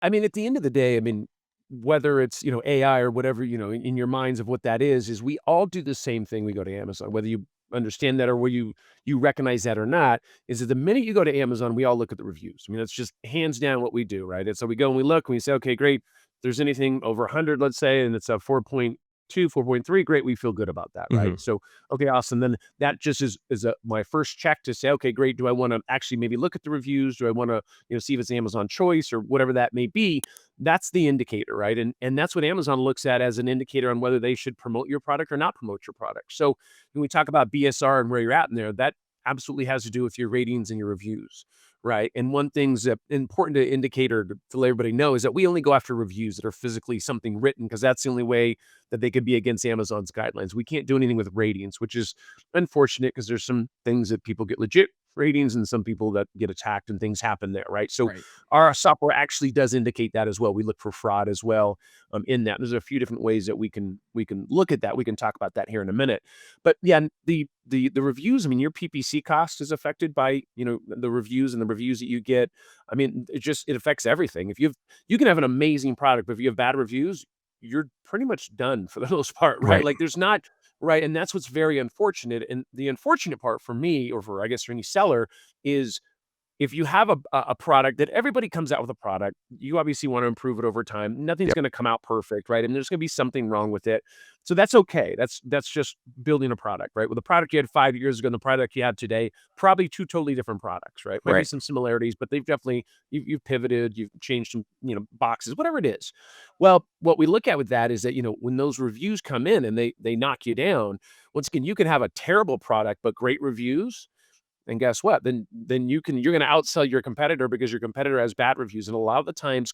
I mean, at the end of the day, I mean, whether it's, AI or whatever, in your minds of what that is we all do the same thing. We go to Amazon, whether you understand that or whether you recognize that or not, is that the minute you go to Amazon, we all look at the reviews. I mean, that's just hands down what we do, right? And so we go and we look and we say, okay, great. If there's anything over 100, let's say, and it's a 4.2, 4.3, great. We feel good about that, right? Mhm. So, okay, awesome. Then that just is my first check to say, okay, great. Do I want to actually maybe look at the reviews? Do I want to, see if it's Amazon choice or whatever that may be? That's the indicator, right? And that's what Amazon looks at as an indicator on whether they should promote your product or not promote your product. So when we talk about BSR and where you're at in there, that absolutely has to do with your ratings and your reviews, right? And one thing's that important to indicator to let everybody know is that we only go after reviews that are physically something written because that's the only way that they could be against Amazon's guidelines. We can't do anything with ratings, which is unfortunate because there's some things that people get legit ratings and some people that get attacked and things happen there, right? So Right. our software actually does indicate that as well. We look for fraud as well in that. There's a few different ways that we can look at that. We can talk about that here in a minute. But yeah, the reviews. I mean, your PPC cost is affected by the reviews and the reviews that you get. I mean, it affects everything. If you can have an amazing product, but if you have bad reviews, you're pretty much done for the most part, right? Right. Like there's not right, and that's what's very unfortunate. And the unfortunate part for me, or for I guess for any seller, is if you have a product that everybody comes out with a product, you obviously want to improve it over time. Nothing's Yep. going to come out perfect, right? And there's going to be something wrong with it. So that's okay. That's just building a product, right? With the product you had 5 years ago and the product you have today, probably two totally different products, right? Might be Right. some similarities, but they've definitely you've pivoted, you've changed some, boxes, whatever it is. Well, what we look at with that is that, when those reviews come in and they knock you down, once again, you can have a terrible product but great reviews, and guess what? Then you're gonna outsell your competitor because your competitor has bad reviews, and a lot of the times,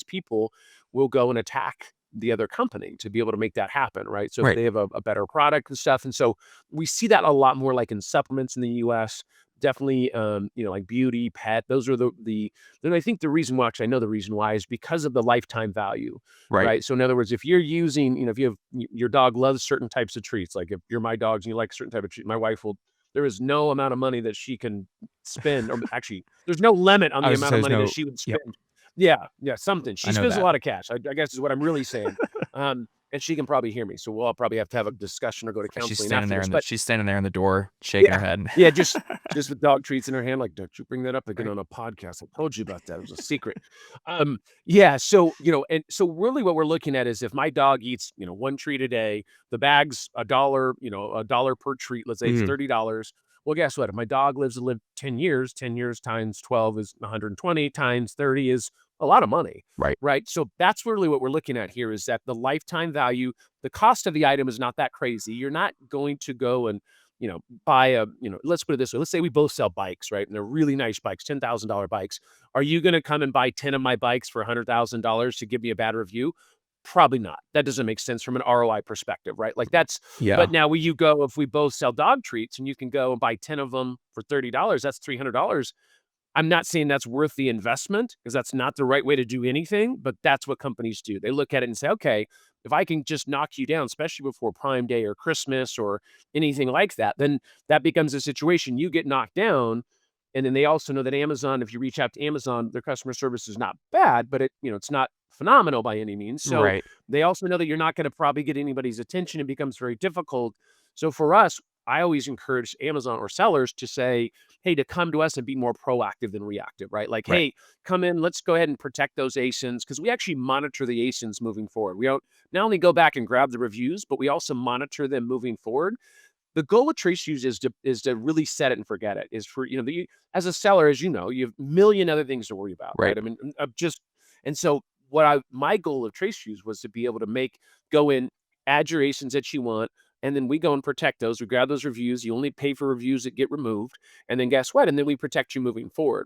people will go and attack the other company to be able to make that happen, right? So if Right. they have a better product and stuff, and so we see that a lot more, like, in supplements in the US, definitely, like beauty, pet, those are the then I think the reason why actually, I know the reason why is because of the lifetime value, Right. right? So in other words, if you're using, if you have your dog loves certain types of treats, like if you're my dogs and you like a certain type of treat, my wife will there is no amount of money that she can spend, or actually, there's no limit on I the was to amount say of there's money that no. she would Yep. spend. Yeah, yeah, something. I She know spends a that. lot of cash, I guess is what I'm really saying. And she can probably hear me, so we'll all probably have to have a discussion or go to She's counseling standing after there this, in the but she's standing there in the door, shaking her yeah. head. Yeah, just with dog treats in her hand, like, "Don't you bring that up again Right. on a podcast. I told you about that. It was a secret." Yeah, so, and so really what we're looking at is if my dog eats, 1 treat a day, the bag's a dollar, a dollar per treat, let's say it's Mhm. $30. Well, guess what? If my dog lives to live 10 years, 10 years times 12 is 120, times 30 is a lot of money, Right. right? So that's really what we're looking at here is that the lifetime value, the cost of the item is not that crazy. You're not going to go and buy let's put it this way. Let's say we both sell bikes, right? And they're really nice bikes, $10,000 bikes. Are you going to come and buy 10 of my bikes for $100,000 to give me a bad review? Probably not. That doesn't make sense from an ROI perspective, right? Like that's, Yeah. but now will you go, if we both sell dog treats and you can go and buy 10 of them for $30, that's $300. I'm not saying that's worth the investment because that's not the right way to do anything, but that's what companies do. They look at it and say, okay, if I can just knock you down, especially before Prime Day or Christmas or anything like that, then that becomes a situation you get knocked down. And then they also know that Amazon, if you reach out to Amazon, their customer service is not bad, but it's not phenomenal by any means. So Right. they also know that you're not going to probably get anybody's attention. It becomes very difficult. So for us, I always encourage Amazon or sellers to say, hey, to come to us and be more proactive than reactive, right? Like, Right. hey, come in, let's go ahead and protect those ASINs because we actually monitor the ASINs moving forward. We don't not only go back and grab the reviews, but we also monitor them moving forward. The goal with Trace Views is to really set it and forget it. Is for as a seller, as you know, you have a million other things to worry about, right? Right. I mean, just and so my goal of Trace Views was to be able to go in, add your ASINs that you want, and then we go and protect those. We grab those reviews. You only pay for reviews that get removed, and then guess what? And then we protect you moving forward.